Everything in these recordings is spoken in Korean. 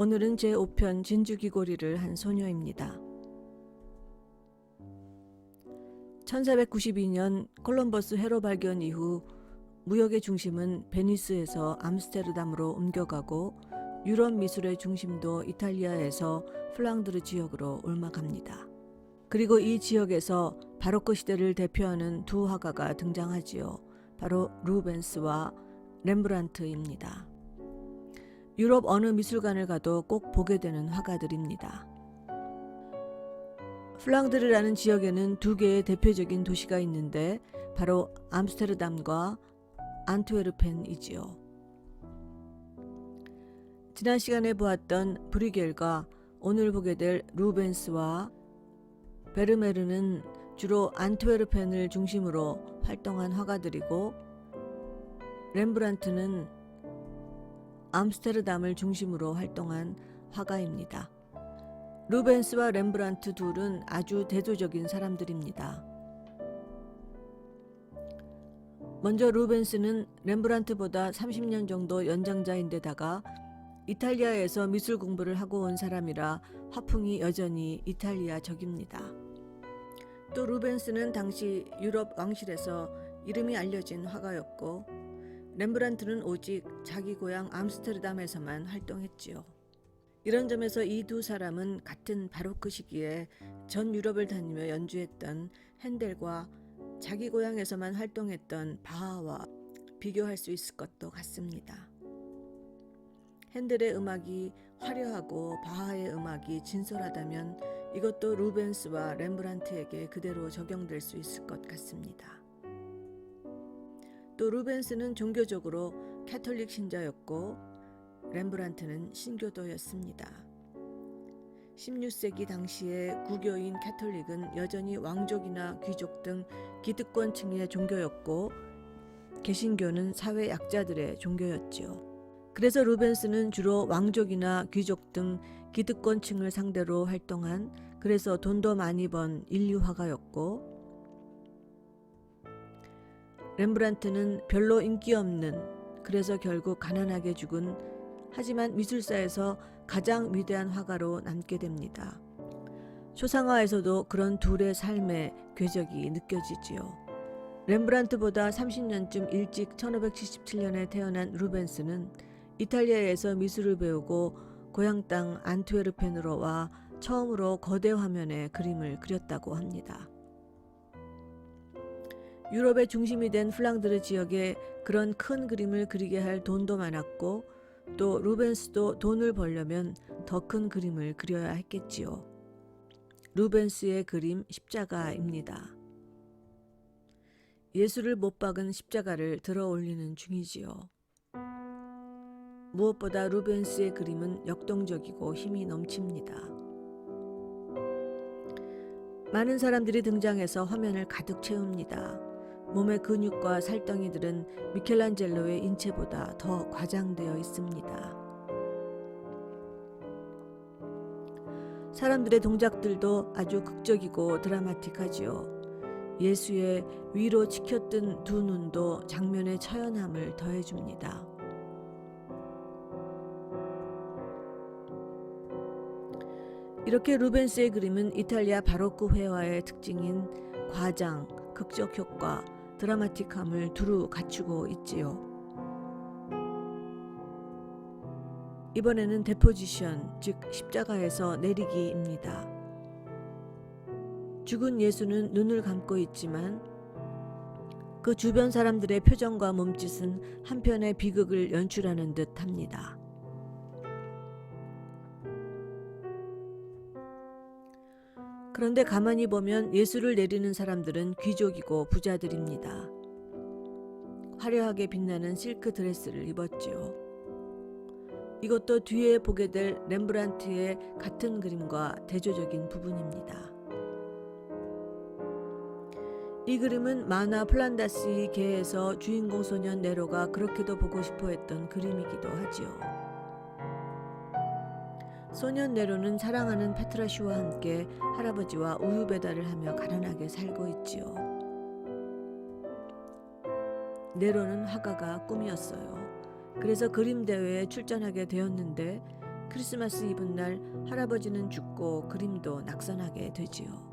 오늘은 제5편 진주귀고리를 한 소녀입니다. 1492년 콜럼버스 회로 발견 이후 무역의 중심은 베니스에서 암스테르담으로 옮겨가고 유럽 미술의 중심도 이탈리아에서 플랑드르 지역으로 옮아갑니다. 그리고 이 지역에서 바로크 시대를 대표하는 두 화가가 등장하지요. 바로 루벤스와 렘브란트입니다. 유럽 어느 미술관을 가도 꼭 보게 되는 화가들입니다. 플랑드르라는 지역에는 두 개의 대표적인 도시가 있는데 바로 암스테르담과 안트웨르펜이지요. 지난 시간에 보았던 브리겔과 오늘 보게 될 루벤스와 베르메르는 주로 안트웨르펜을 중심으로 활동한 화가들이고, 렘브란트는 암스테르담을 중심으로 활동한 화가입니다. 루벤스와 렘브란트 둘은 아주 대조적인 사람들입니다. 먼저 루벤스는 렘브란트보다 30년 정도 연장자인데다가 이탈리아에서 미술 공부를 하고 온 사람이라 화풍이 여전히 이탈리아적입니다. 또 루벤스는 당시 유럽 왕실에서 이름이 알려진 화가였고, 렘브란트는 오직 자기 고향 암스테르담에서만 활동했지요. 이런 점에서 이 두 사람은 같은 바로크 시기에 전 유럽을 다니며 연주했던 핸델과 자기 고향에서만 활동했던 바하와 비교할 수 있을 것도 같습니다. 핸델의 음악이 화려하고 바하의 음악이 진솔하다면 이것도 루벤스와 렘브란트에게 그대로 적용될 수 있을 것 같습니다. 또 루벤스는 종교적으로 캐톨릭 신자였고 렘브란트는 신교도였습니다. 16세기 당시의 구교인 캐톨릭은 여전히 왕족이나 귀족 등 기득권층의 종교였고, 개신교는 사회 약자들의 종교였지요. 그래서 루벤스는 주로 왕족이나 귀족 등 기득권층을 상대로 활동한, 그래서 돈도 많이 번 인류화가였고, 렘브란트는 별로 인기 없는, 그래서 결국 가난하게 죽은, 하지만 미술사에서 가장 위대한 화가로 남게 됩니다. 초상화에서도 그런 둘의 삶의 궤적이 느껴지지요. 렘브란트보다 30년쯤 일찍 1577년에 태어난 루벤스는 이탈리아에서 미술을 배우고 고향 땅 안트웨르펜으로 와 처음으로 거대 화면에 그림을 그렸다고 합니다. 유럽의 중심이 된 플랑드르 지역에 그런 큰 그림을 그리게 할 돈도 많았고, 또 루벤스도 돈을 벌려면 더 큰 그림을 그려야 했겠지요. 루벤스의 그림 십자가입니다. 예수를 못 박은 십자가를 들어 올리는 중이지요. 무엇보다 루벤스의 그림은 역동적이고 힘이 넘칩니다. 많은 사람들이 등장해서 화면을 가득 채웁니다. 몸의 근육과 살덩이들은 미켈란젤로의 인체보다 더 과장되어 있습니다. 사람들의 동작들도 아주 극적이고 드라마틱하지요. 예수의 위로 치켜뜬 두 눈도 장면의 처연함을 더해줍니다. 이렇게 루벤스의 그림은 이탈리아 바로크 회화의 특징인 과장, 극적 효과, 드라마틱함을 두루 갖추고 있지요. 이번에는 데포지션, 즉 십자가에서 내리기입니다. 죽은 예수는 눈을 감고 있지만 그 주변 사람들의 표정과 몸짓은 한편의 비극을 연출하는 듯 합니다. 그런데 가만히 보면 예수를 내리는 사람들은 귀족이고 부자들입니다. 화려하게 빛나는 실크 드레스를 입었지요. 이것도 뒤에 보게 될 렘브란트의 같은 그림과 대조적인 부분입니다. 이 그림은 만화 플란다스의 개에서 주인공 소년 네로가 그렇게도 보고 싶어 했던 그림이기도 하지요. 소년 네로는 사랑하는 페트라슈와 함께 할아버지와 우유 배달을 하며 가난하게 살고 있지요. 네로는 화가가 꿈이었어요. 그래서 그림 대회에 출전하게 되었는데 크리스마스 이브날 할아버지는 죽고 그림도 낙선하게 되지요.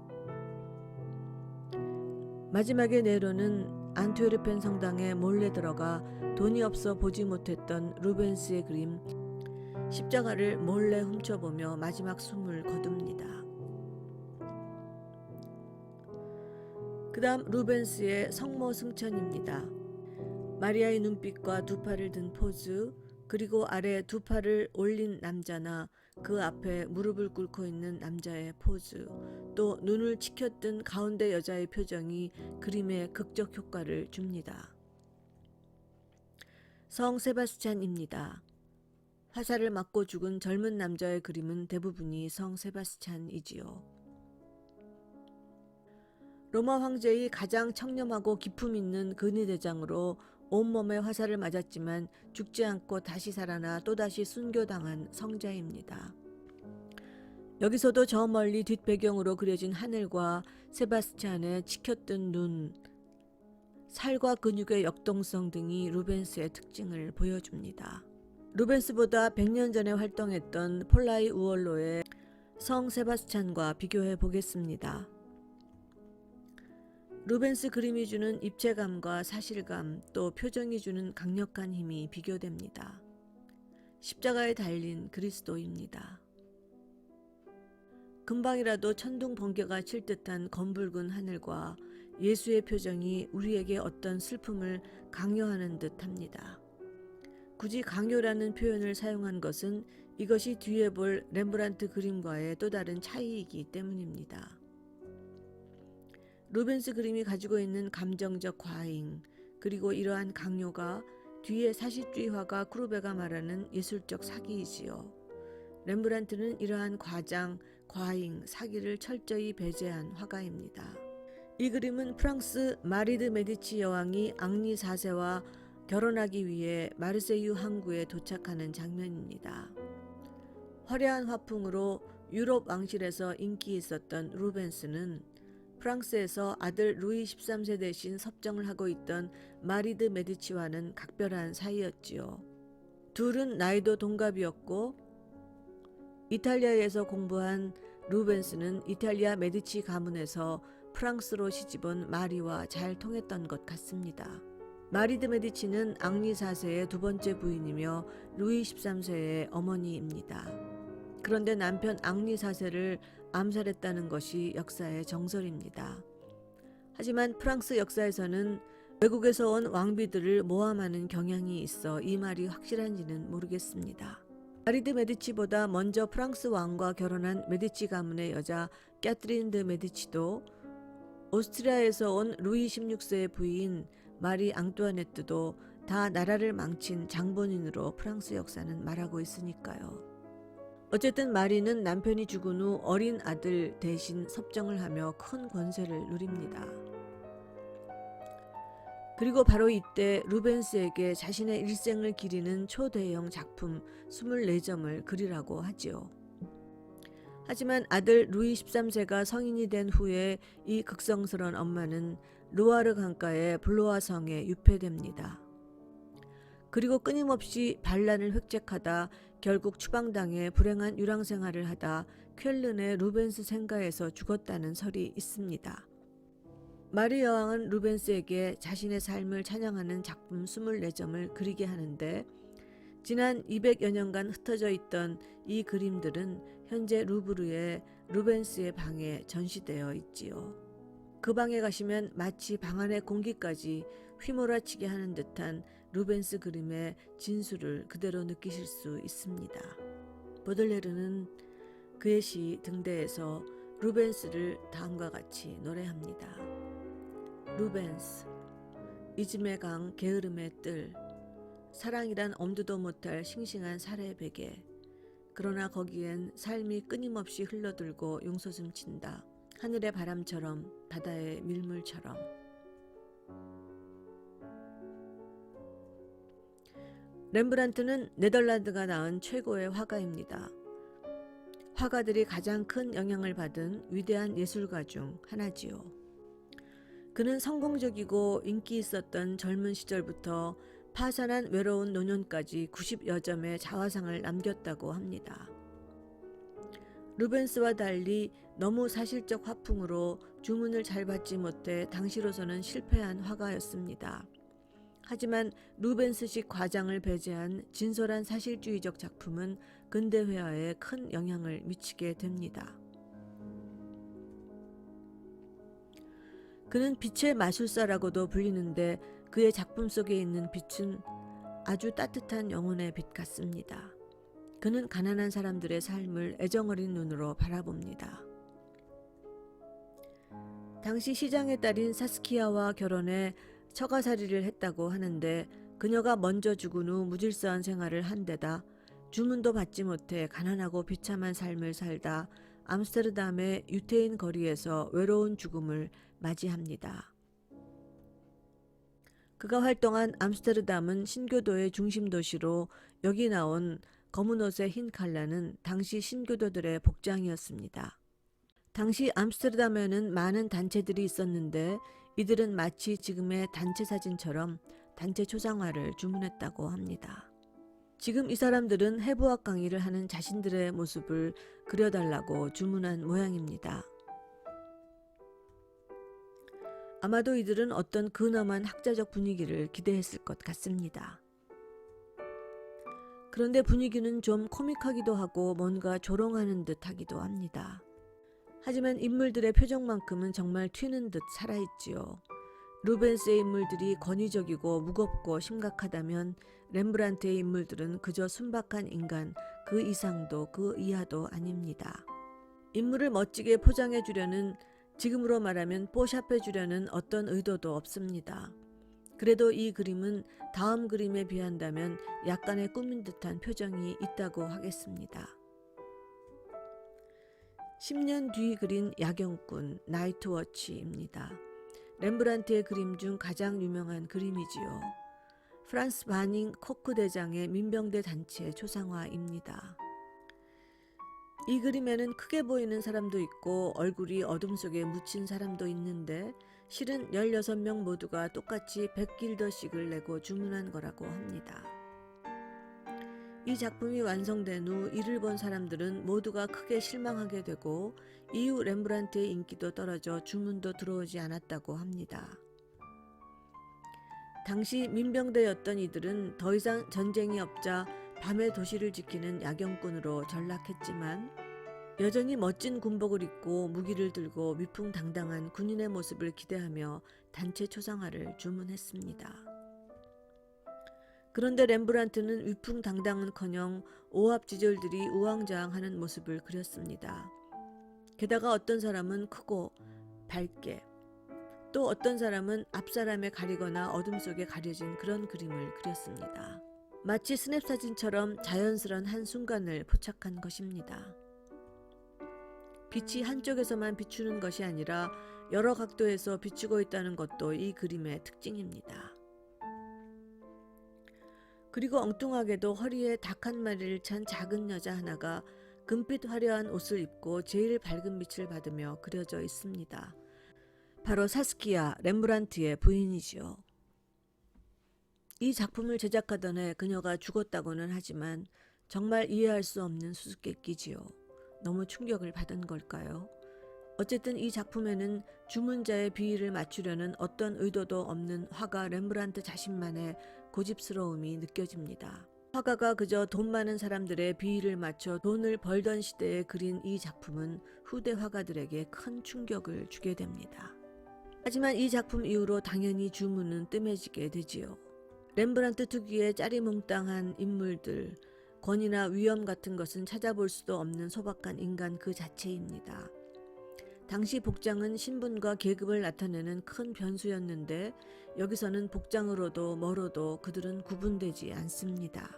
마지막에 네로는 안트웨르펜 성당에 몰래 들어가 돈이 없어 보지 못했던 루벤스의 그림 십자가를 몰래 훔쳐보며 마지막 숨을 거둡니다. 그 다음 루벤스의 성모 승천입니다. 마리아의 눈빛과 두 팔을 든 포즈, 그리고 아래 두 팔을 올린 남자나 그 앞에 무릎을 꿇고 있는 남자의 포즈, 또 눈을 치켜뜬 가운데 여자의 표정이 그림에 극적 효과를 줍니다. 성 세바스찬입니다. 화살을 맞고 죽은 젊은 남자의 그림은 대부분이 성 세바스찬이지요. 로마 황제의 가장 청렴하고 기품 있는 근위대장으로 온몸에 화살을 맞았지만 죽지 않고 다시 살아나 또다시 순교당한 성자입니다. 여기서도 저 멀리 뒷배경으로 그려진 하늘과 세바스찬의 치켜뜬 눈, 살과 근육의 역동성 등이 루벤스의 특징을 보여줍니다. 루벤스보다 100년 전에 활동했던 폴라이 우올로의 성 세바스찬과 비교해 보겠습니다. 루벤스 그림이 주는 입체감과 사실감, 또 표정이 주는 강력한 힘이 비교됩니다. 십자가에 달린 그리스도입니다. 금방이라도 천둥 번개가 칠 듯한 검붉은 하늘과 예수의 표정이 우리에게 어떤 슬픔을 강요하는 듯 합니다. 굳이 강요라는 표현을 사용한 것은 이것이 뒤에 볼 렘브란트 그림과의 또 다른 차이이기 때문입니다. 루벤스 그림이 가지고 있는 감정적 과잉, 그리고 이러한 강요가 뒤에 사실주의화가 크루베가 말하는 예술적 사기이지요. 렘브란트는 이러한 과장, 과잉, 사기를 철저히 배제한 화가입니다. 이 그림은 프랑스 마리 드 메디치 여왕이 앙리 4세와 결혼하기 위해 마르세유 항구에 도착하는 장면입니다. 화려한 화풍으로 유럽 왕실에서 인기 있었던 루벤스는 프랑스에서 아들 루이 13세 대신 섭정을 하고 있던 마리 드 메디치와는 각별한 사이였지요. 둘은 나이도 동갑이었고 이탈리아에서 공부한 루벤스는 이탈리아 메디치 가문에서 프랑스로 시집온 마리와 잘 통했던 것 같습니다. 마리 드 메디치는 앙리 4세의 두 번째 부인이며 루이 13세의 어머니입니다. 그런데 남편 앙리 4세를 암살했다는 것이 역사의 정설입니다. 하지만 프랑스 역사에서는 외국에서 온 왕비들을 모함하는 경향이 있어 이 말이 확실한지는 모르겠습니다. 마리 드 메디치보다 먼저 프랑스 왕과 결혼한 메디치 가문의 여자 캐트린 드 메디치도 오스트리아에서 온 루이 16세의 부인 마리 앙뚜아네트도 다 나라를 망친 장본인으로 프랑스 역사는 말하고 있으니까요. 어쨌든 마리는 남편이 죽은 후 어린 아들 대신 섭정을 하며 큰 권세를 누립니다. 그리고 바로 이때 루벤스에게 자신의 일생을 기리는 초대형 작품 24점을 그리라고 하지요. 하지만 아들 루이 13세가 성인이 된 후에 이 극성스러운 엄마는 루아르 강가의 블로아 성에 유폐됩니다. 그리고 끊임없이 반란을 획책하다 결국 추방당해 불행한 유랑 생활을 하다 쾰른의 루벤스 생가에서 죽었다는 설이 있습니다. 마리 여왕은 루벤스에게 자신의 삶을 찬양하는 작품 24점을 그리게 하는데 지난 200여 년간 흩어져 있던 이 그림들은 현재 루브르의 루벤스의 방에 전시되어 있지요. 그 방에 가시면 마치 방 안의 공기까지 휘몰아치게 하는 듯한 루벤스 그림의 진수를 그대로 느끼실 수 있습니다. 보들레르는 그의 시 등대에서 루벤스를 다음과 같이 노래합니다. 루벤스, 이즘의 강 게으름의 뜰, 사랑이란 엄두도 못할 싱싱한 살의 베개. 그러나 거기엔 삶이 끊임없이 흘러들고 용솟음친다. 하늘의 바람처럼 바다의 밀물처럼. 렘브란트는 네덜란드가 낳은 최고의 화가입니다. 화가들이 가장 큰 영향을 받은 위대한 예술가 중 하나지요. 그는 성공적이고 인기 있었던 젊은 시절부터 파산한 외로운 노년까지 90여 점의 자화상을 남겼다고 합니다. 루벤스와 달리 너무 사실적 화풍으로 주문을 잘 받지 못해 당시로서는 실패한 화가였습니다. 하지만 루벤스식 과장을 배제한 진솔한 사실주의적 작품은 근대 회화에 큰 영향을 미치게 됩니다. 그는 빛의 마술사라고도 불리는데 그의 작품 속에 있는 빛은 아주 따뜻한 영혼의 빛 같습니다. 그는 가난한 사람들의 삶을 애정어린 눈으로 바라봅니다. 당시 시장의 딸인 사스키아와 결혼해 처가살이를 했다고 하는데 그녀가 먼저 죽은 후 무질서한 생활을 한 데다 주문도 받지 못해 가난하고 비참한 삶을 살다 암스테르담의 유태인 거리에서 외로운 죽음을 맞이합니다. 그가 활동한 암스테르담은 신교도의 중심 도시로 여기 나온 검은 옷의 흰 칼라는 당시 신교도들의 복장이었습니다. 당시 암스테르담에는 많은 단체들이 있었는데 이들은 마치 지금의 단체 사진처럼 단체 초상화를 주문했다고 합니다. 지금 이 사람들은 해부학 강의를 하는 자신들의 모습을 그려달라고 주문한 모양입니다. 아마도 이들은 어떤 근엄한 학자적 분위기를 기대했을 것 같습니다. 그런데 분위기는 좀 코믹하기도 하고 뭔가 조롱하는 듯 하기도 합니다. 하지만 인물들의 표정만큼은 정말 튀는 듯 살아있지요. 루벤스의 인물들이 권위적이고 무겁고 심각하다면 렘브란트의 인물들은 그저 순박한 인간, 그 이상도 그 이하도 아닙니다. 인물을 멋지게 포장해 주려는, 지금으로 말하면 뽀샵해 주려는 어떤 의도도 없습니다. 그래도 이 그림은 다음 그림에 비한다면 약간의 꾸민 듯한 표정이 있다고 하겠습니다. 10년 뒤 그린 야경꾼 나이트워치입니다. 렘브란트의 그림 중 가장 유명한 그림이지요. 프란스 바닝 코크 대장의 민병대 단체 초상화입니다. 이 그림에는 크게 보이는 사람도 있고 얼굴이 어둠 속에 묻힌 사람도 있는데 실은 16명 모두가 똑같이 100길더씩을 내고 주문한 거라고 합니다. 이 작품이 완성된 후 이를 본 사람들은 모두가 크게 실망하게 되고 이후 렘브란트의 인기도 떨어져 주문도 들어오지 않았다고 합니다. 당시 민병대였던 이들은 더 이상 전쟁이 없자 밤에 도시를 지키는 야경꾼으로 전락했지만 여전히 멋진 군복을 입고 무기를 들고 위풍당당한 군인의 모습을 기대하며 단체 초상화를 주문했습니다. 그런데 렘브란트는 위풍당당은커녕 오합지졸들이 우왕좌왕하는 모습을 그렸습니다. 게다가 어떤 사람은 크고 밝게, 또 어떤 사람은 앞사람에 가리거나 어둠 속에 가려진 그런 그림을 그렸습니다. 마치 스냅 사진처럼 자연스런 한순간을 포착한 것입니다. 빛이 한쪽에서만 비추는 것이 아니라 여러 각도에서 비추고 있다는 것도 이 그림의 특징입니다. 그리고 엉뚱하게도 허리에 닭 한 마리를 찬 작은 여자 하나가 금빛 화려한 옷을 입고 제일 밝은 빛을 받으며 그려져 있습니다. 바로 사스키아, 렘브란트의 부인이지요. 이 작품을 제작하던 해 그녀가 죽었다고는 하지만 정말 이해할 수 없는 수수께끼지요. 너무 충격을 받은 걸까요? 어쨌든 이 작품에는 주문자의 비위를 맞추려는 어떤 의도도 없는 화가 렘브란트 자신만의 고집스러움이 느껴집니다. 화가가 그저 돈 많은 사람들의 비위를 맞춰 돈을 벌던 시대에 그린 이 작품은 후대 화가들에게 큰 충격을 주게 됩니다. 하지만 이 작품 이후로 당연히 주문은 뜸해지게 되지요. 렘브란트 특유의 짜리몽땅한 인물들, 권위나 위엄 같은 것은 찾아볼 수도 없는 소박한 인간 그 자체입니다. 당시 복장은 신분과 계급을 나타내는 큰 변수였는데 여기서는 복장으로도 뭐로도 그들은 구분되지 않습니다.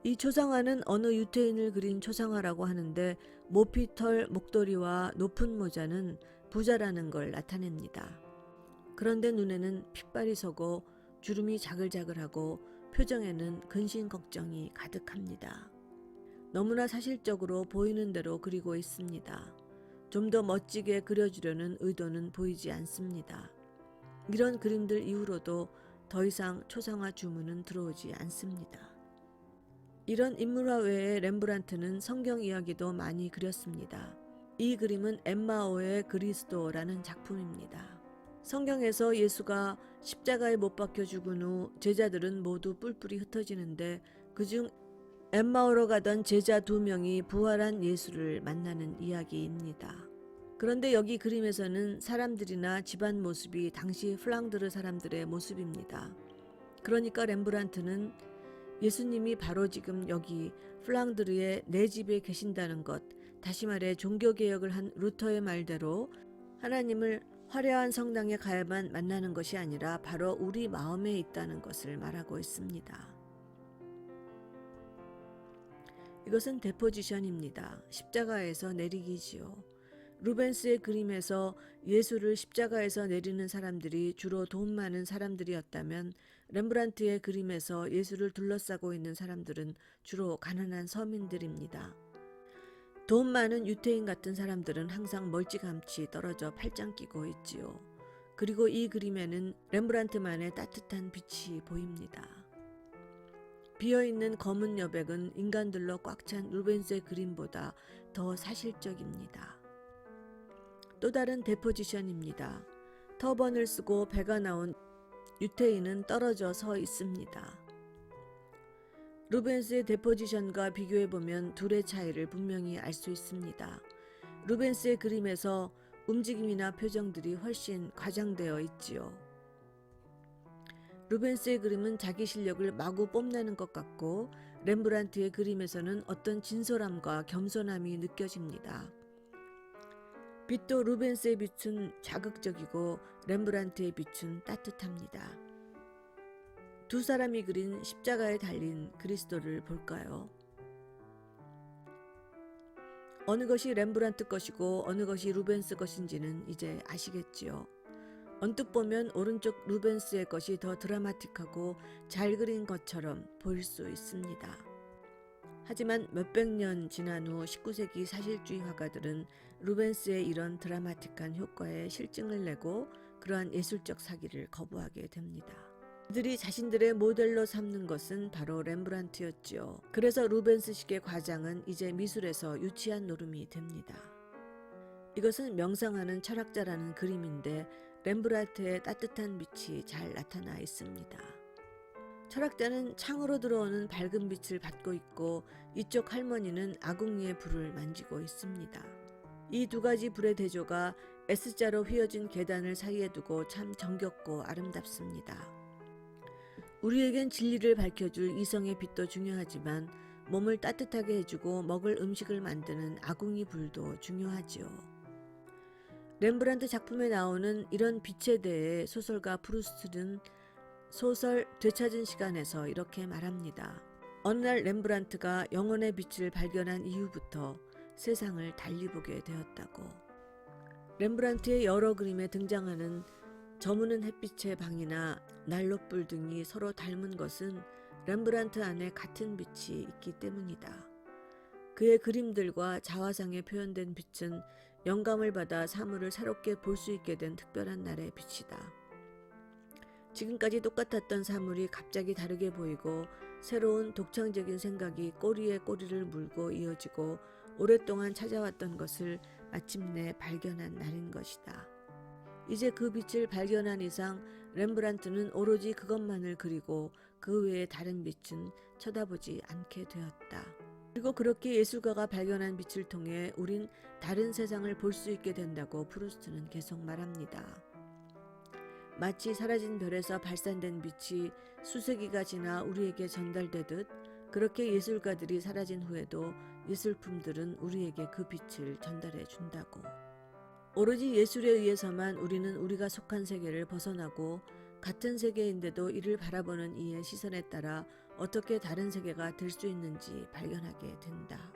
이 초상화는 어느 유태인을 그린 초상화라고 하는데 모피털 목도리와 높은 모자는 부자라는 걸 나타냅니다. 그런데 눈에는 핏발이 서고 주름이 자글자글하고 표정에는 근심 걱정이 가득합니다. 너무나 사실적으로 보이는 대로 그리고 있습니다. 좀 더 멋지게 그려주려는 의도는 보이지 않습니다. 이런 그림들 이후로도 더 이상 초상화 주문은 들어오지 않습니다. 이런 인물화 외에 렘브란트는 성경 이야기도 많이 그렸습니다. 이 그림은 엠마오의 그리스도라는 작품입니다. 성경에서 예수가 십자가에 못 박혀 죽은 후 제자들은 모두 뿔뿔이 흩어지는데 그중 엠마오로 가던 제자 2명이 부활한 예수를 만나는 이야기입니다. 그런데 여기 그림에서는 사람들이나 집안 모습이 당시 플랑드르 사람들의 모습입니다. 그러니까 렘브란트는 예수님이 바로 지금 여기 플랑드르의 내 집에 계신다는 것, 다시 말해 종교개혁을 한 루터의 말대로 하나님을 화려한 성당에 가야만 만나는 것이 아니라 바로 우리 마음에 있다는 것을 말하고 있습니다. 이것은 데포지션입니다. 십자가에서 내리기지요. 루벤스의 그림에서 예수를 십자가에서 내리는 사람들이 주로 돈 많은 사람들이었다면 렘브란트의 그림에서 예수를 둘러싸고 있는 사람들은 주로 가난한 서민들입니다. 돈 많은 유태인 같은 사람들은 항상 멀찌감치 떨어져 팔짱 끼고 있지요. 그리고 이 그림에는 렘브란트만의 따뜻한 빛이 보입니다. 비어있는 검은 여백은 인간들로 꽉 찬 루벤스의 그림보다 더 사실적입니다. 또 다른 데포지션입니다. 터번을 쓰고 배가 나온 유태인은 떨어져 서 있습니다. 루벤스의 데포지션과 비교해보면 둘의 차이를 분명히 알 수 있습니다. 루벤스의 그림에서 움직임이나 표정들이 훨씬 과장되어 있지요. 루벤스의 그림은 자기 실력을 마구 뽐내는 것 같고 렘브란트의 그림에서는 어떤 진솔함과 겸손함이 느껴집니다. 빛도 루벤스의 빛은 자극적이고 렘브란트의 빛은 따뜻합니다. 두 사람이 그린 십자가에 달린 그리스도를 볼까요? 어느 것이 렘브란트 것이고 어느 것이 루벤스 것인지는 이제 아시겠지요. 언뜻 보면 오른쪽 루벤스의 것이 더 드라마틱하고 잘 그린 것처럼 보일 수 있습니다. 하지만 몇백 년 지난 후 19세기 사실주의 화가들은 루벤스의 이런 드라마틱한 효과에 실증을 내고 그러한 예술적 사기를 거부하게 됩니다. 그들이 자신들의 모델로 삼는 것은 바로 렘브란트였지요. 그래서 루벤스식의 과장은 이제 미술에서 유치한 노름이 됩니다. 이것은 명상하는 철학자라는 그림인데 렘브란트의 따뜻한 빛이 잘 나타나 있습니다. 철학자는 창으로 들어오는 밝은 빛을 받고 있고 이쪽 할머니는 아궁이의 불을 만지고 있습니다. 이 두 가지 불의 대조가 S자로 휘어진 계단을 사이에 두고 참 정겹고 아름답습니다. 우리에겐 진리를 밝혀줄 이성의 빛도 중요하지만 몸을 따뜻하게 해주고 먹을 음식을 만드는 아궁이 불도 중요하지요. 렘브란트 작품에 나오는 이런 빛에 대해 소설가 프루스트는 소설 되찾은 시간에서 이렇게 말합니다. 어느 날 렘브란트가 영혼의 빛을 발견한 이후부터 세상을 달리 보게 되었다고. 렘브란트의 여러 그림에 등장하는 저무는 햇빛의 방이나 난로불 등이 서로 닮은 것은 렘브란트 안에 같은 빛이 있기 때문이다. 그의 그림들과 자화상에 표현된 빛은 영감을 받아 사물을 새롭게 볼 수 있게 된 특별한 날의 빛이다. 지금까지 똑같았던 사물이 갑자기 다르게 보이고 새로운 독창적인 생각이 꼬리에 꼬리를 물고 이어지고 오랫동안 찾아왔던 것을 마침내 발견한 날인 것이다. 이제 그 빛을 발견한 이상 렘브란트는 오로지 그것만을 그리고 그 외의 다른 빛은 쳐다보지 않게 되었다. 그리고 그렇게 예술가가 발견한 빛을 통해 우린 다른 세상을 볼 수 있게 된다고 프루스트는 계속 말합니다. 마치 사라진 별에서 발산된 빛이 수세기가 지나 우리에게 전달되듯 그렇게 예술가들이 사라진 후에도 예술품들은 우리에게 그 빛을 전달해 준다고. 오로지 예술에 의해서만 우리는 우리가 속한 세계를 벗어나고 같은 세계인데도 이를 바라보는 이의 시선에 따라 어떻게 다른 세계가 될 수 있는지 발견하게 된다.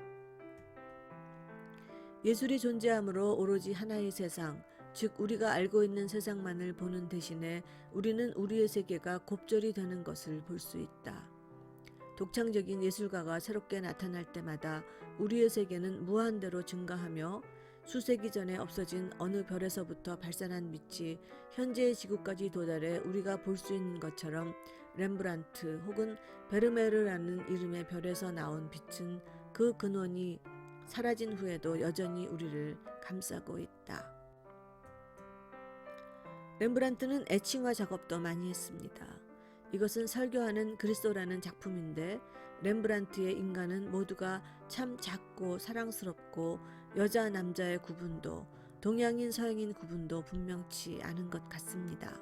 예술이 존재함으로 오로지 하나의 세상, 즉 우리가 알고 있는 세상만을 보는 대신에 우리는 우리의 세계가 곱절이 되는 것을 볼 수 있다. 독창적인 예술가가 새롭게 나타날 때마다 우리의 세계는 무한대로 증가하며 수세기 전에 없어진 어느 별에서부터 발산한 빛이 현재의 지구까지 도달해 우리가 볼 수 있는 것처럼 렘브란트 혹은 베르메르라는 이름의 별에서 나온 빛은 그 근원이 사라진 후에도 여전히 우리를 감싸고 있다. 렘브란트는 애칭화 작업도 많이 했습니다. 이것은 설교하는 그리스도라는 작품인데 렘브란트의 인간은 모두가 참 작고 사랑스럽고 여자 남자의 구분도 동양인 서양인 구분도 분명치 않은 것 같습니다.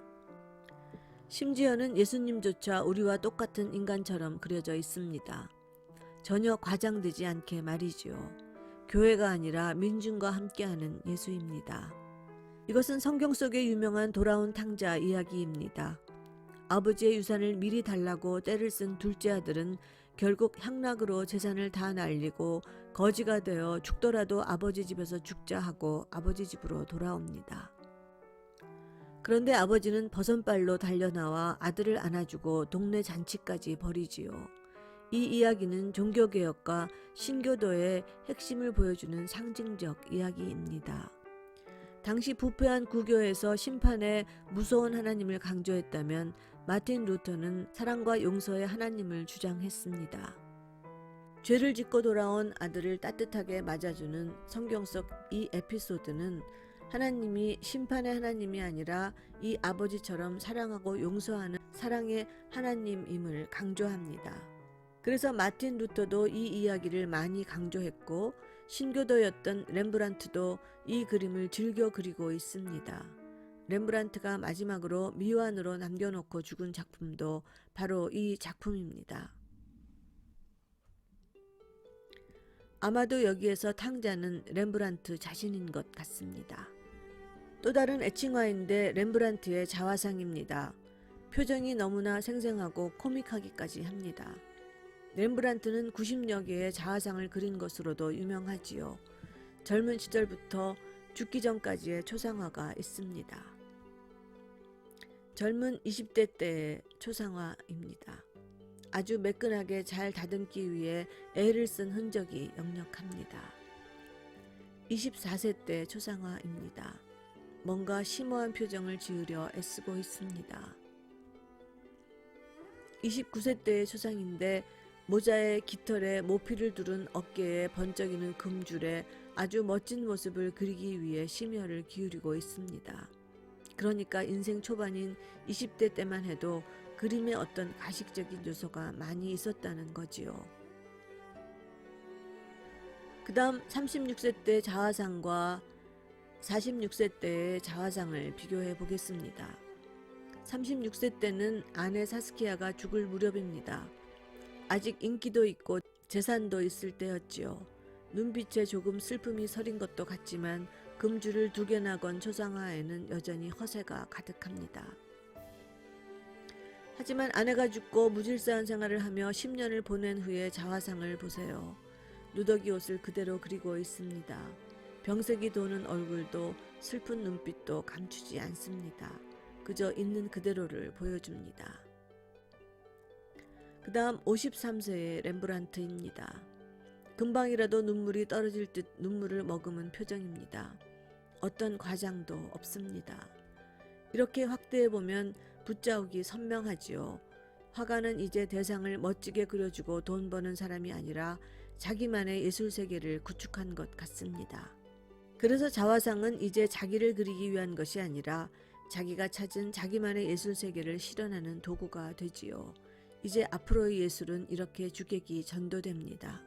심지어는 예수님조차 우리와 똑같은 인간처럼 그려져 있습니다. 전혀 과장되지 않게 말이지요. 교회가 아니라 민중과 함께하는 예수입니다. 이것은 성경 속의 유명한 돌아온 탕자 이야기입니다. 아버지의 유산을 미리 달라고 떼를 쓴 둘째 아들은 결국 향락으로 재산을 다 날리고 거지가 되어 죽더라도 아버지 집에서 죽자 하고 아버지 집으로 돌아옵니다. 그런데 아버지는 버선발로 달려나와 아들을 안아주고 동네 잔치까지 벌이지요. 이 이야기는 종교개혁과 신교도의 핵심을 보여주는 상징적 이야기입니다. 당시 부패한 구교에서 심판에 무서운 하나님을 강조했다면 마틴 루터는 사랑과 용서의 하나님을 주장했습니다. 죄를 짓고 돌아온 아들을 따뜻하게 맞아주는 성경 속 이 에피소드는 하나님이 심판의 하나님이 아니라 이 아버지처럼 사랑하고 용서하는 사랑의 하나님임을 강조합니다. 그래서 마틴 루터도 이 이야기를 많이 강조했고 신교도였던 렘브란트도 이 그림을 즐겨 그리고 있습니다. 렘브란트가 마지막으로 미완으로 남겨놓고 죽은 작품도 바로 이 작품입니다. 아마도 여기에서 탕자는 렘브란트 자신인 것 같습니다. 또 다른 애칭화인데 렘브란트의 자화상입니다. 표정이 너무나 생생하고 코믹하기까지 합니다. 렘브란트는 90여 개의 자화상을 그린 것으로도 유명하지요. 젊은 시절부터 죽기 전까지의 초상화가 있습니다. 젊은 20대 때의 초상화입니다. 아주 매끈하게 잘 다듬기 위해 애를 쓴 흔적이 역력합니다. 24세 때 초상화입니다. 뭔가 심오한 표정을 지으려 애쓰고 있습니다. 29세 때의 초상인데 모자에 깃털에 모피를 두른 어깨에 번쩍이는 금줄에 아주 멋진 모습을 그리기 위해 심혈을 기울이고 있습니다. 그러니까 인생 초반인 20대 때만 해도 그림에 어떤 가식적인 요소가 많이 있었다는 거지요. 그 다음 36세 때 자화상과 46세 때의 자화상을 비교해 보겠습니다. 36세 때는 아내 사스키아가 죽을 무렵입니다. 아직 인기도 있고 재산도 있을 때였지요. 눈빛에 조금 슬픔이 서린 것도 같지만 금줄을 2개나 건 초상화에는 여전히 허세가 가득합니다. 하지만 아내가 죽고 무질서한 생활을 하며 10년을 보낸 후에 자화상을 보세요. 누더기 옷을 그대로 그리고 있습니다. 병색이 도는 얼굴도 슬픈 눈빛도 감추지 않습니다. 그저 있는 그대로를 보여줍니다. 그 다음 53세의 렘브란트입니다. 금방이라도 눈물이 떨어질 듯 눈물을 머금은 표정입니다. 어떤 과장도 없습니다. 이렇게 확대해보면 붓자욱이 선명하지요. 화가는 이제 대상을 멋지게 그려주고 돈 버는 사람이 아니라 자기만의 예술세계를 구축한 것 같습니다. 그래서 자화상은 이제 자기를 그리기 위한 것이 아니라 자기가 찾은 자기만의 예술세계를 실현하는 도구가 되지요. 이제 앞으로의 예술은 이렇게 주객이 전도됩니다.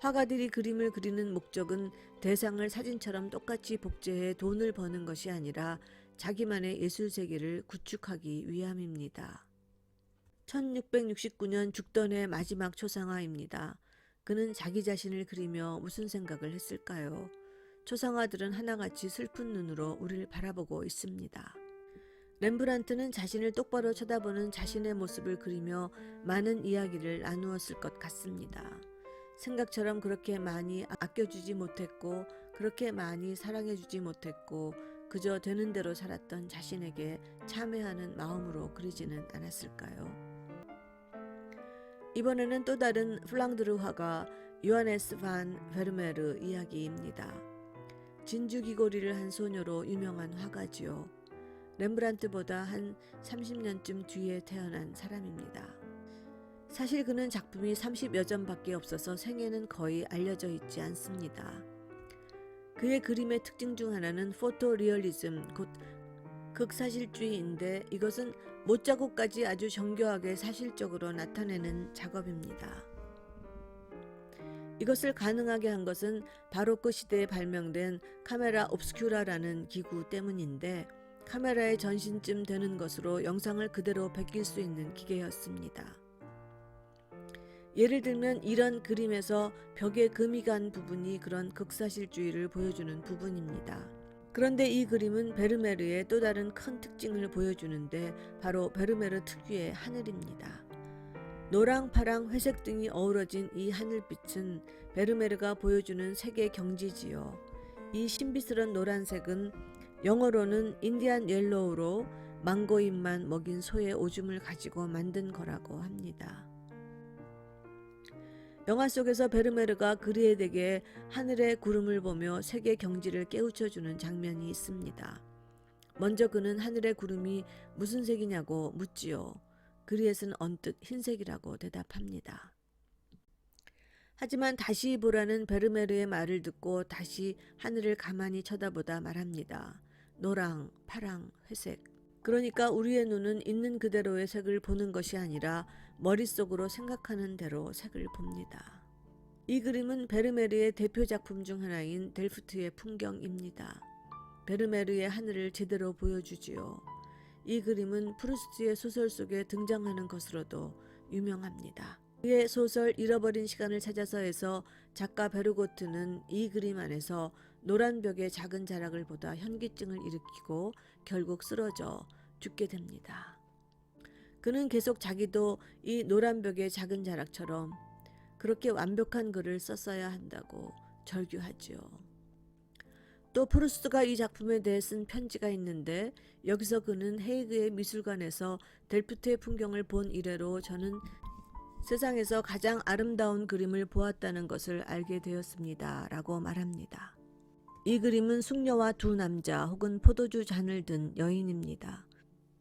화가들이 그림을 그리는 목적은 대상을 사진처럼 똑같이 복제해 돈을 버는 것이 아니라 자기만의 예술세계를 구축하기 위함입니다. 1669년 죽던 해 마지막 초상화입니다. 그는 자기 자신을 그리며 무슨 생각을 했을까요? 초상화들은 하나같이 슬픈 눈으로 우리를 바라보고 있습니다. 렘브란트는 자신을 똑바로 쳐다보는 자신의 모습을 그리며 많은 이야기를 나누었을 것 같습니다. 생각처럼 그렇게 많이 아껴주지 못했고 그렇게 많이 사랑해주지 못했고 그저 되는 대로 살았던 자신에게 참회하는 마음으로 그리지는 않았을까요? 이번에는 또 다른 플랑드르 화가 요하네스 반 베르메르 이야기입니다. 진주 귀걸이를 한 소녀로 유명한 화가지요. 렘브란트보다 한 30년쯤 뒤에 태어난 사람입니다. 사실 그는 작품이 30여 점밖에 없어서 생애는 거의 알려져 있지 않습니다. 그의 그림의 특징 중 하나는 포토리얼리즘, 곧 극사실주의인데 이것은 못자국까지 아주 정교하게 사실적으로 나타내는 작업입니다. 이것을 가능하게 한 것은 바로크 시대에 발명된 카메라 옵스큐라라는 기구 때문인데 카메라의 전신쯤 되는 것으로 영상을 그대로 베낄 수 있는 기계였습니다. 예를 들면 이런 그림에서 벽에 금이 간 부분이 그런 극사실주의를 보여주는 부분입니다. 그런데 이 그림은 베르메르의 또 다른 큰 특징을 보여주는데 바로 베르메르 특유의 하늘입니다. 노랑, 파랑, 회색 등이 어우러진 이 하늘빛은 베르메르가 보여주는 색의 경지지요. 이 신비스런 노란색은 영어로는 인디안 옐로우로 망고잎만 먹인 소의 오줌을 가지고 만든 거라고 합니다. 영화 속에서 베르메르가 그리에게 하늘의 구름을 보며 색의 경지를 깨우쳐주는 장면이 있습니다. 먼저 그는 하늘의 구름이 무슨 색이냐고 묻지요. 그리엣은 언뜻 흰색이라고 대답합니다. 하지만 다시 보라는 베르메르의 말을 듣고 다시 하늘을 가만히 쳐다보다 말합니다. 노랑, 파랑, 회색. 그러니까 우리의 눈은 있는 그대로의 색을 보는 것이 아니라 머릿속으로 생각하는 대로 색을 봅니다. 이 그림은 베르메르의 대표 작품 중 하나인 델프트의 풍경입니다. 베르메르의 하늘을 제대로 보여주지요. 이 그림은 프루스트의 소설 속에 등장하는 것으로도 유명합니다. 그의 소설 잃어버린 시간을 찾아서에서 작가 베르고트는 이 그림 안에서 노란 벽의 작은 자락을 보다 현기증을 일으키고 결국 쓰러져 죽게 됩니다. 그는 계속 자기도 이 노란 벽의 작은 자락처럼 그렇게 완벽한 글을 썼어야 한다고 절규하지요. 또 프루스트가 이 작품에 대해 쓴 편지가 있는데 여기서 그는 헤이그의 미술관에서 델프트의 풍경을 본 이래로 저는 세상에서 가장 아름다운 그림을 보았다는 것을 알게 되었습니다. 라고 말합니다. 이 그림은 숙녀와 두 남자 혹은 포도주 잔을 든 여인입니다.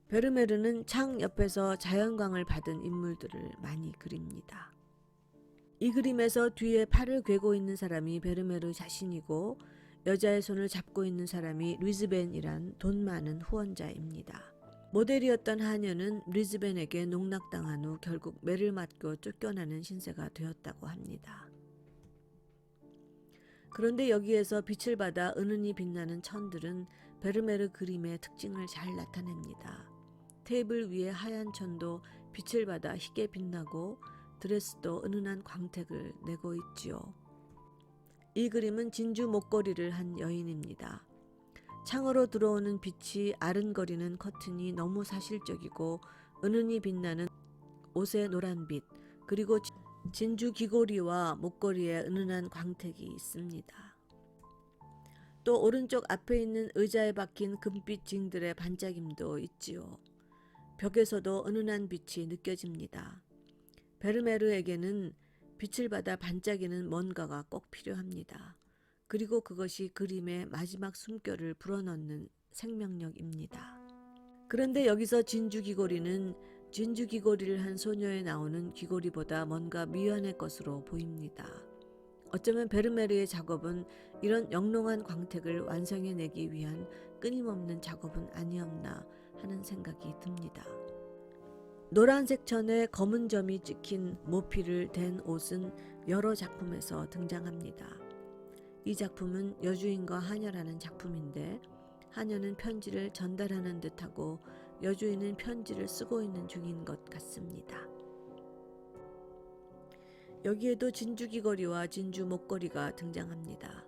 베르메르는 창 옆에서 자연광을 받은 인물들을 많이 그립니다. 이 그림에서 뒤에 팔을 꿰고 있는 사람이 베르메르 자신이고 여자의 손을 잡고 있는 사람이 리즈벤이란 돈 많은 후원자입니다. 모델이었던 하녀는 리즈벤에게 농락당한 후 결국 매를 맞고 쫓겨나는 신세가 되었다고 합니다. 그런데 여기에서 빛을 받아 은은히 빛나는 천들은 베르메르 그림의 특징을 잘 나타냅니다. 테이블 위에 하얀 천도 빛을 받아 희게 빛나고 드레스도 은은한 광택을 내고 있지요. 이 그림은 진주 목걸이를 한 여인입니다. 창으로 들어오는 빛이 아른거리는 커튼이 너무 사실적이고 은은히 빛나는 옷의 노란빛 그리고 진주 귀고리와 목걸이에 은은한 광택이 있습니다. 또 오른쪽 앞에 있는 의자에 박힌 금빛 징들의 반짝임도 있지요. 벽에서도 은은한 빛이 느껴집니다. 베르메르에게는 빛을 받아 반짝이는 뭔가가 꼭 필요합니다. 그리고 그것이 그림의 마지막 숨결을 불어넣는 생명력입니다. 그런데 여기서 진주 귀고리는 진주 귀고리를 한 소녀에 나오는 귀고리보다 뭔가 미연의 것으로 보입니다. 어쩌면 베르메르의 작업은 이런 영롱한 광택을 완성해내기 위한 끊임없는 작업은 아니었나 하는 생각이 듭니다. 노란색 천에 검은 점이 찍힌 모피를 댄 옷은 여러 작품에서 등장합니다. 이 작품은 여주인과 하녀라는 작품인데 하녀는 편지를 전달하는 듯하고 여주인은 편지를 쓰고 있는 중인 것 같습니다. 여기에도 진주 귀걸이와 진주 목걸이가 등장합니다.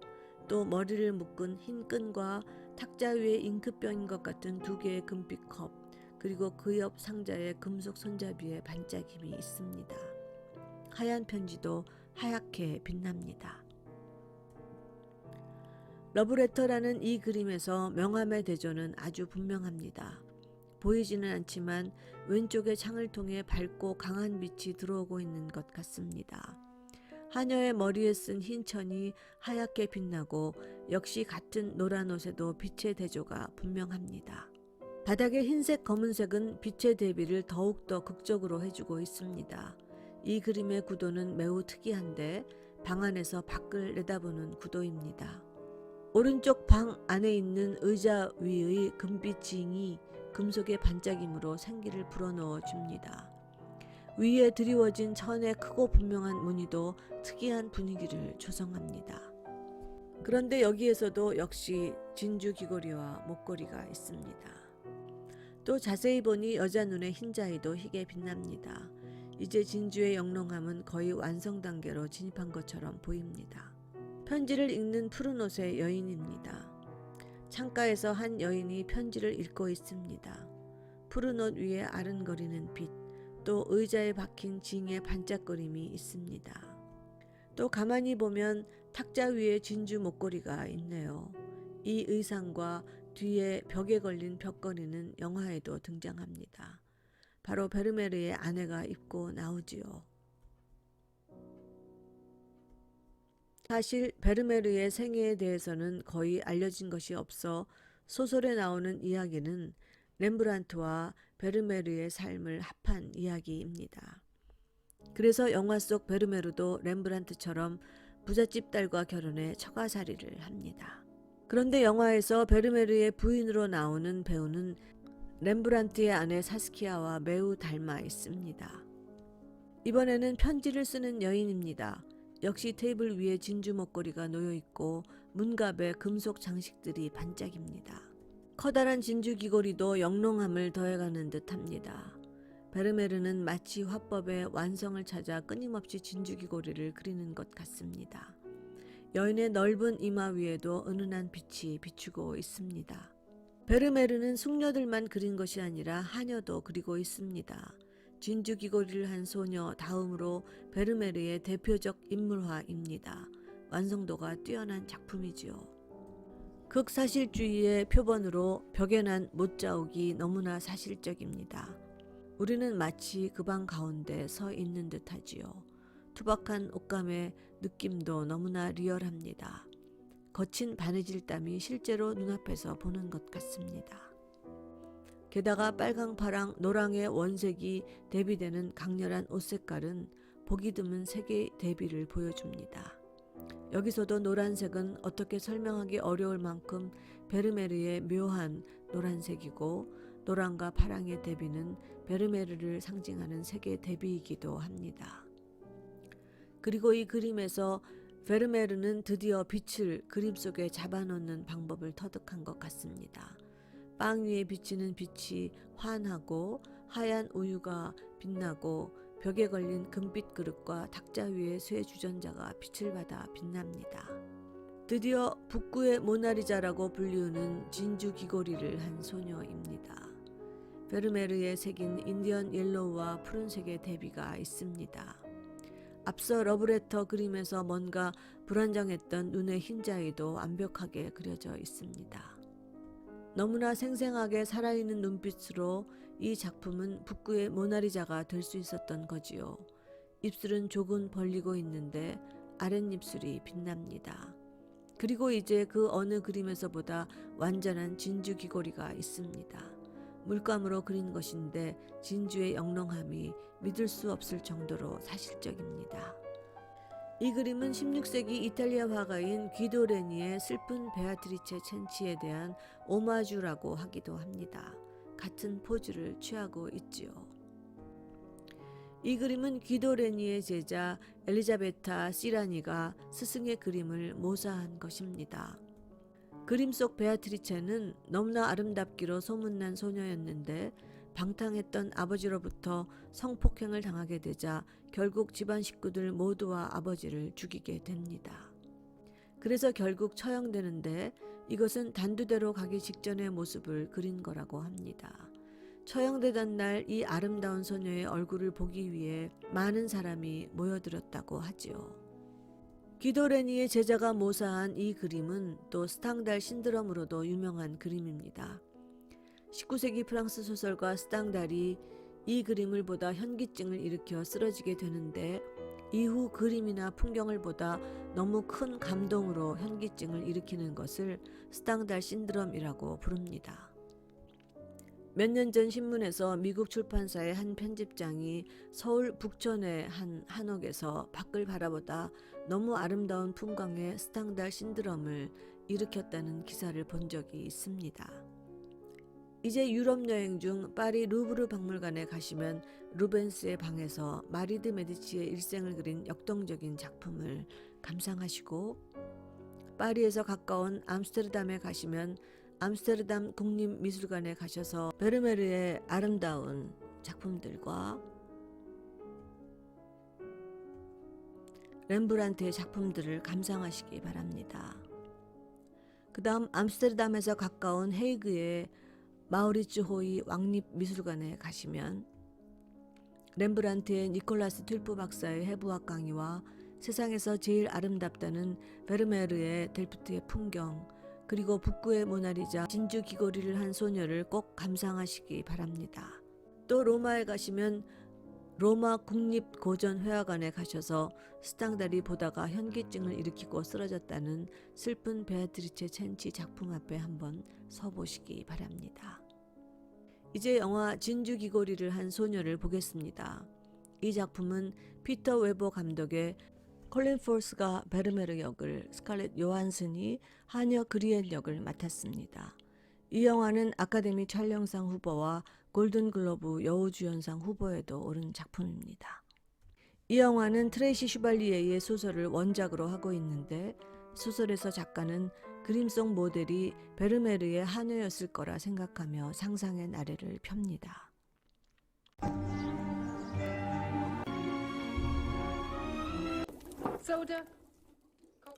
또 머리를 묶은 흰 끈과 탁자 위에 잉크병인 것 같은 두 개의 금빛 컵 그리고 그 옆 상자에 금속 손잡이에 반짝임이 있습니다. 하얀 편지도 하얗게 빛납니다. 러브레터라는 이 그림에서 명함의 대조는 아주 분명합니다. 보이지는 않지만 왼쪽의 창을 통해 밝고 강한 빛이 들어오고 있는 것 같습니다. 하녀의 머리에 쓴 흰 천이 하얗게 빛나고 역시 같은 노란 옷에도 빛의 대조가 분명합니다. 바닥의 흰색, 검은색은 빛의 대비를 더욱더 극적으로 해주고 있습니다. 이 그림의 구도는 매우 특이한데 방 안에서 밖을 내다보는 구도입니다. 오른쪽 방 안에 있는 의자 위의 금빛 징이 금속의 반짝임으로 생기를 불어넣어 줍니다. 위에 드리워진 천의 크고 분명한 무늬도 특이한 분위기를 조성합니다. 그런데 여기에서도 역시 진주 귀걸이와 목걸이가 있습니다. 또 자세히 보니 여자 눈의 흰자위도 희게 빛납니다. 이제 진주의 영롱함은 거의 완성 단계로 진입한 것처럼 보입니다. 편지를 읽는 푸른 옷의 여인입니다. 창가에서 한 여인이 편지를 읽고 있습니다. 푸른 옷 위에 아른거리는 빛, 또 의자에 박힌 징의 반짝거림이 있습니다. 또 가만히 보면 탁자 위에 진주 목걸이가 있네요. 이 의상과 뒤에 벽에 걸린 벽걸이는 영화에도 등장합니다. 바로 베르메르의 아내가 입고 나오지요. 사실 베르메르의 생애에 대해서는 거의 알려진 것이 없어 소설에 나오는 이야기는 렘브란트와 베르메르의 삶을 합한 이야기입니다. 그래서 영화 속 베르메르도 렘브란트처럼 부잣집 딸과 결혼해 처가살이를 합니다. 그런데 영화에서 베르메르의 부인으로 나오는 배우는 렘브란트의 아내 사스키아와 매우 닮아 있습니다. 이번에는 편지를 쓰는 여인입니다. 역시 테이블 위에 진주 목걸이가 놓여 있고 문갑에 금속 장식들이 반짝입니다. 커다란 진주 귀걸이도 영롱함을 더해가는 듯합니다. 베르메르는 마치 화법의 완성을 찾아 끊임없이 진주 귀걸이를 그리는 것 같습니다. 여인의 넓은 이마 위에도 은은한 빛이 비추고 있습니다. 베르메르는 숙녀들만 그린 것이 아니라 하녀도 그리고 있습니다. 진주 귀걸이를 한 소녀 다음으로 베르메르의 대표적 인물화입니다. 완성도가 뛰어난 작품이지요. 극사실주의의 표본으로 벽에 난 못자욱이 너무나 사실적입니다. 우리는 마치 그 방 가운데 서 있는 듯하지요. 투박한 옷감의 느낌도 너무나 리얼합니다. 거친 바느질 땀이 실제로 눈앞에서 보는 것 같습니다. 게다가 빨강, 파랑, 노랑의 원색이 대비되는 강렬한 옷 색깔은 보기 드문 색의 대비를 보여줍니다. 여기서도 노란색은 어떻게 설명하기 어려울 만큼 베르메르의 묘한 노란색이고 노랑과 파랑의 대비는 베르메르를 상징하는 색의 대비이기도 합니다. 그리고 이 그림에서 베르메르는 드디어 빛을 그림 속에 잡아놓는 방법을 터득한 것 같습니다. 빵 위에 비치는 빛이 환하고 하얀 우유가 빛나고 벽에 걸린 금빛 그릇과 탁자 위의 쇠 주전자가 빛을 받아 빛납니다. 드디어 북구의 모나리자라고 불리우는 진주 귀걸이를 한 소녀입니다. 베르메르의 색인 인디언 옐로우와 푸른색의 대비가 있습니다. 앞서 러브레터 그림에서 뭔가 불안정했던 눈의 흰자위도 완벽하게 그려져 있습니다. 너무나 생생하게 살아있는 눈빛으로 이 작품은 북구의 모나리자가 될 수 있었던 거지요. 입술은 조금 벌리고 있는데 아랫입술이 빛납니다. 그리고 이제 그 어느 그림에서보다 완전한 진주 귀걸이가 있습니다. 물감으로 그린 것인데 진주의 영롱함이 믿을 수 없을 정도로 사실적입니다. 이 그림은 16세기 이탈리아 화가인 귀도 레니의 슬픈 베아트리체 첸치에 대한 오마주라고 하기도 합니다. 같은 포즈를 취하고 있지요. 이 그림은 귀도 레니의 제자 엘리자베타 시라니가 스승의 그림을 모사한 것입니다. 그림 속 베아트리체는 너무나 아름답기로 소문난 소녀였는데 방탕했던 아버지로부터 성폭행을 당하게 되자 결국 집안 식구들 모두와 아버지를 죽이게 됩니다. 그래서 결국 처형되는데 이것은 단두대로 가기 직전의 모습을 그린 거라고 합니다. 처형되던 날 이 아름다운 소녀의 얼굴을 보기 위해 많은 사람이 모여들었다고 하지요. 귀도 레니의 제자가 모사한 이 그림은 또 스탕달 신드롬으로도 유명한 그림입니다. 19세기 프랑스 소설가 스탕달이 이 그림을 보다 현기증을 일으켜 쓰러지게 되는데 이후 그림이나 풍경을 보다 너무 큰 감동으로 현기증을 일으키는 것을 스탕달 신드롬이라고 부릅니다. 몇 년 전 신문에서 미국 출판사의 한 편집장이 서울 북촌의 한 한옥에서 밖을 바라보다 너무 아름다운 풍광의 스탕달 신드롬을 일으켰다는 기사를 본 적이 있습니다. 이제 유럽 여행 중 파리 루브르 박물관에 가시면 루벤스의 방에서 마리드 메디치의 일생을 그린 역동적인 작품을 감상하시고, 파리에서 가까운 암스테르담에 가시면 암스테르담 국립미술관에 가셔서 베르메르의 아름다운 작품들과 렘브란트의 작품들을 감상하시기 바랍니다. 그 다음 암스테르담에서 가까운 헤이그의 마우리츠 호이 왕립미술관에 가시면 렘브란트의 니콜라스 튠프 박사의 해부학 강의와 세상에서 제일 아름답다는 베르메르의 델프트의 풍경, 그리고 북구의 모나리자 진주 귀걸이를 한 소녀를 꼭 감상하시기 바랍니다. 또 로마에 가시면 로마 국립고전회화관에 가셔서 스탕달이 보다가 현기증을 일으키고 쓰러졌다는 슬픈 베아트리체 첸치 작품 앞에 한번 서보시기 바랍니다. 이제 영화 진주 귀걸이를 한 소녀를 보겠습니다. 이 작품은 피터 웨버 감독의 콜린 포스가 베르메르 역을, 스칼렛 요한슨이 하녀 그리엔 역을 맡았습니다. 이 영화는 아카데미 촬영상 후보와 골든글로브 여우주연상 후보에도 오른 작품입니다. 이 영화는 트레이시 슈발리에의 소설을 원작으로 하고 있는데, 소설에서 작가는 그림 속 모델이 베르메르의 하녀였을 거라 생각하며 상상의 나래를 펴니다.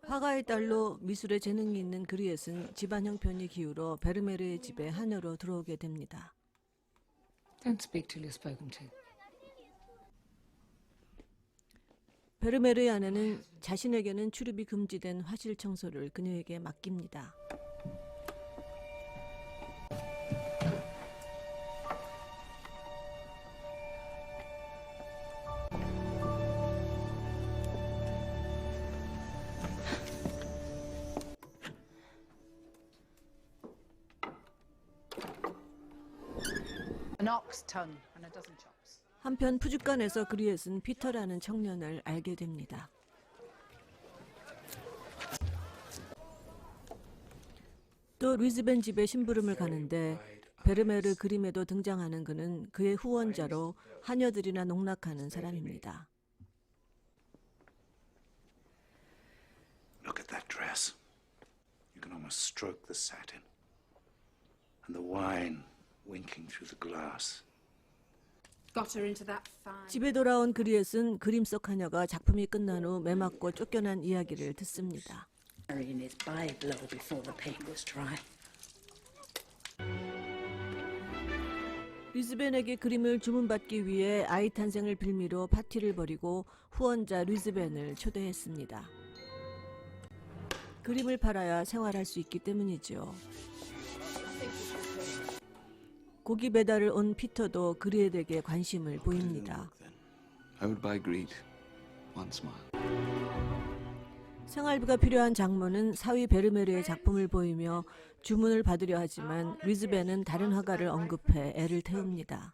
화가의 딸로 미술에 재능이 있는 그리엣은 집안 형편이 기울어 베르메르의 집에 하녀로 들어오게 됩니다. Don't speak till you're spoken to. 베르메르의 아내는 자신에게는 출입이 금지된 화실 청소를 그녀에게 맡깁니다. An ox tongue and a dozen chops. 한편 푸주간에서 그리엣은 피터라는 청년을 알게 됩니다. 또 리즈벤 집에 심부름을 가는데 베르메르 그림에도 등장하는 그는 그의 후원자로 하녀들이나 농락하는 사람입니다. Look at that dress. You can almost stroke the satin. And the wine winking through the glass. Got her into that fine. 집에 돌아온 그리엣은 그림 속 하녀가 작품이 끝난 후 매맞고 쫓겨난 이야기를 듣습니다. In his Bible before the paint was dry. 리즈벤에게 그림을 주문받기 위해 아이 탄생을 빌미로 파티를 벌이고 후원자 리즈벤을 초대했습니다. 그림을 팔아야 생활할 수 있기 때문이죠. 고기 배달을 온 피터도 그리엣에게 관심을 보입니다. I would buy greed once more. 생활비가 필요한 장모는 사위 베르메르의 작품을 보이며 주문을 받으려 하지만 리즈벤은 다른 화가를 언급해 애를 태웁니다.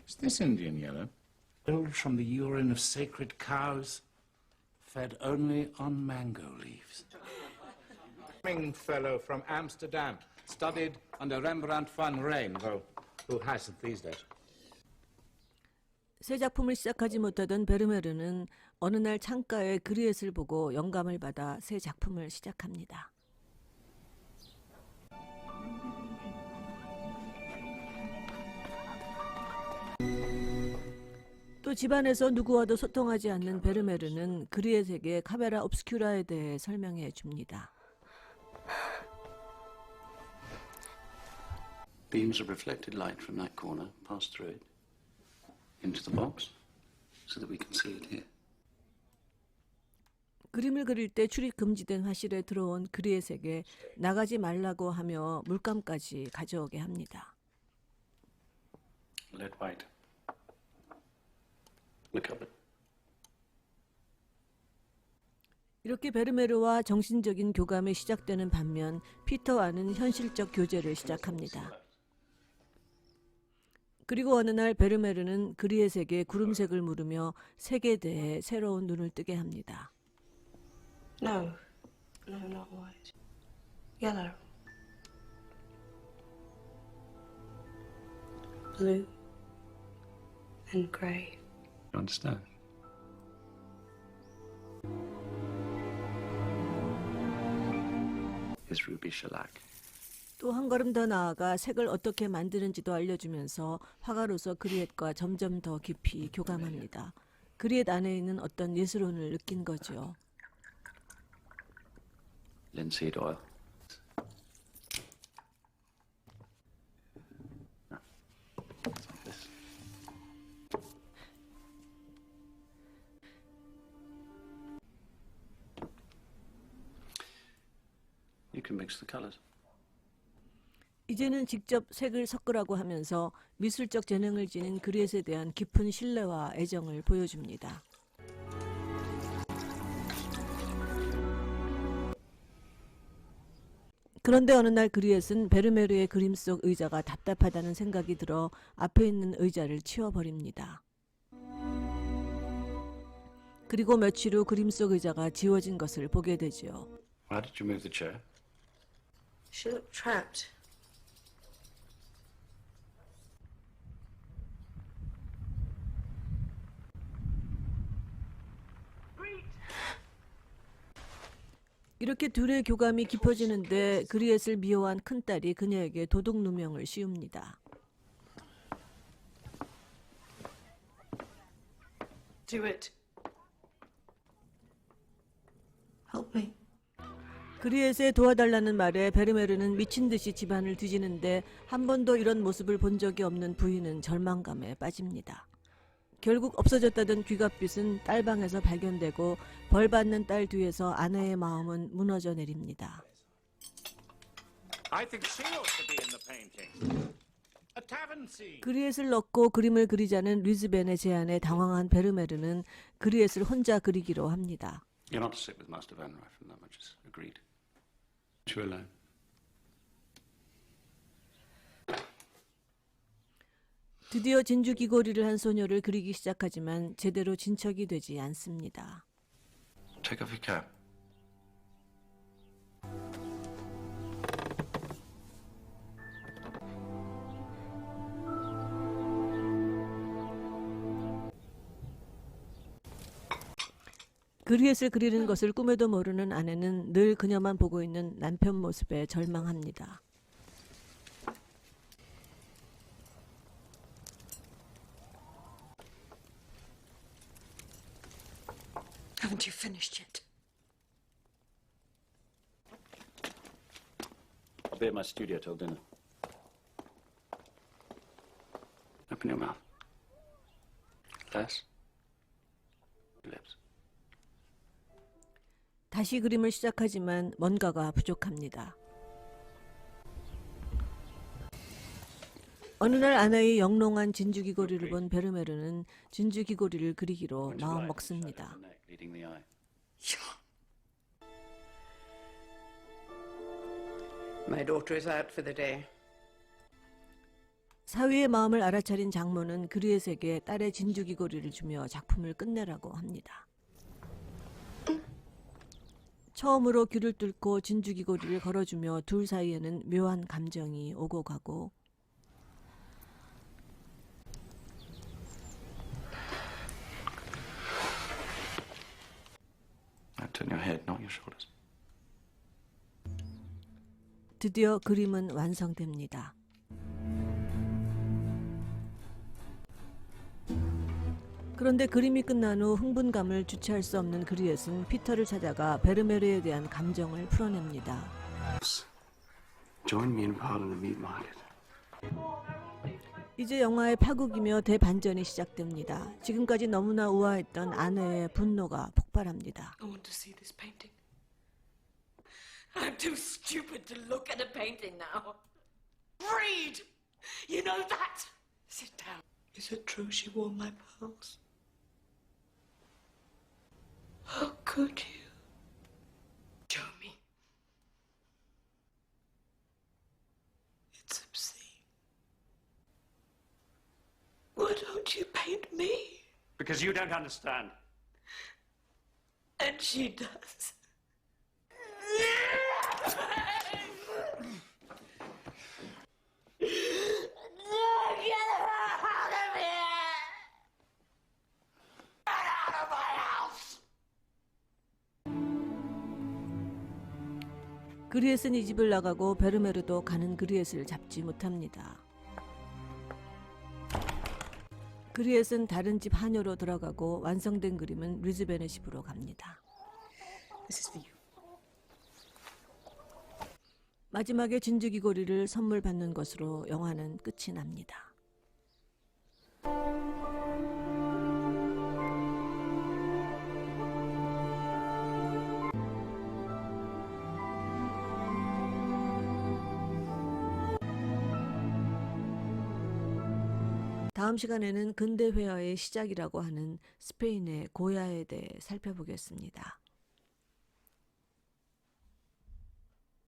Is this Indian yellow? Built from the urine of sacred cows, fed only on mango leaves. Fellow from Amsterdam, studied under Rembrandt van Rijn, though who hasn't these days? 새 작품을 시작하지 못하던 베르메르는 어느 날 창가에 그리엣을 보고 영감을 받아 새 작품을 시작합니다. 또 집안에서 누구와도 소통하지 않는 베르메르는 그리엣에게 카메라 옵스큐라에 대해 설명해 줍니다. Beams of reflected light from that corner pass through it into the box so that we can see it here. 그림을 그릴 때 출입 금지된 화실에 들어온 그리엣에게 나가지 말라고 하며 물감까지 가져오게 합니다. Lead white. Look up it. 이렇게 베르메르와 정신적인 교감이 시작되는 반면 피터와는 현실적 교제를 시작합니다. 그리고 어느 날 베르메르는 그리엣에게 구름색을 물으며 색에 대해 새로운 눈을 뜨게 합니다. No. No, not white. Yellow. Blue. And grey. You understand? Is ruby shellac. 또 한 걸음 더 나아가 색을 어떻게 만드는지도 알려주면서 화가로서 그리엣과 점점 더 깊이 교감합니다. 그리엣 안에 있는 어떤 예술혼을 느낀 거죠. Linseed oil. This. You can mix the colours. 이제는 직접 색을 섞으라고 하면서 미술적 재능을 지닌 그리엣에 대한 깊은 신뢰와 애정을 보여줍니다. 그런데 어느 날 그리엣은 베르메르의 그림 속 의자가 답답하다는 생각이 들어 앞에 있는 의자를 치워버립니다. 그리고 며칠 후 그림 속 의자가 지워진 것을 보게 되지요. Why did you move the chair? She looked trapped. 이렇게 둘의 교감이 깊어지는데 그리엣을 미워한 큰딸이 그녀에게 도둑 누명을 씌웁니다. Do it. Help me. 그리엣의 도와달라는 말에 베르메르는 미친 듯이 집안을 뒤지는데 한 번도 이런 모습을 본 적이 없는 부인은 절망감에 빠집니다. 결국 없어졌다던 귀갓빛은 딸방에서 발견되고 벌받는 딸 뒤에서 아내의 마음은 무너져 내립니다. I think she ought to be in the painting. A tavern scene. 그리엣을 넣고 그림을 그리자는 리즈벤의 제안에 당황한 베르메르는 그리엣을 혼자 그리기로 합니다. You're not to sit with Master Van Right from that much is agreed. You alone. 드디어 진주 귀고리를 한 소녀를 그리기 시작하지만 제대로 진척이 되지 않습니다. Take off your cap. 그리엣을 그리는 것을 꿈에도 모르는 아내는 늘 그녀만 보고 있는 남편 모습에 절망합니다. Haven't you finished yet? I'll be at my studio till dinner. Open your mouth. Less. Lips. 다시 그림을 시작하지만 뭔가가 부족합니다. 어느 날 아내의 영롱한 진주 귀고리를 본 베르메르는 진주 귀고리를 그리기로 마음 먹습니다. Leading the eye. My daughter is out for the day. 사위의 마음을 알아차린 장모는 그리엣에게 딸의 진주 귀고리를 주며 작품을 끝내라고 합니다. 처음으로 귀를 뚫고 진주 귀고리를 걸어주며 둘 사이에는 묘한 감정이 오고 가고 Now turn your head, not your shoulders. 드디어 그림은 완성됩니다. 그런데 그림이 끝난 후 흥분감을 주체할 수 없는 그리엣은 피터를 찾아가 베르메르에 대한 감정을 풀어냅니다. Join me in pardon and meet minded. 이제 영화의 파국이며 대반전이 시작됩니다. 지금까지 너무나 우아했던 아내의 분노가 폭발합니다. I want to see this painting. I'm too stupid to look at a painting now. Read! You know that! Sit down. Is it true she wore my pearls? How could you? would you paint me? Because you don't understand. And she does. Get her out of here! Get out of my house! 그리엣은 이 집을 나가고 베르메르도 가는 그리엣을 잡지 못합니다. 그리엣은 다른 집 하녀로 들어가고 완성된 그림은 리즈벤의 집으로 갑니다. This is for you. 마지막에 진주귀고리를 선물 받는 것으로 영화는 끝이 납니다. 다음 시간에는 근대 회화의 시작이라고 하는 스페인의 고야에 대해 살펴보겠습니다.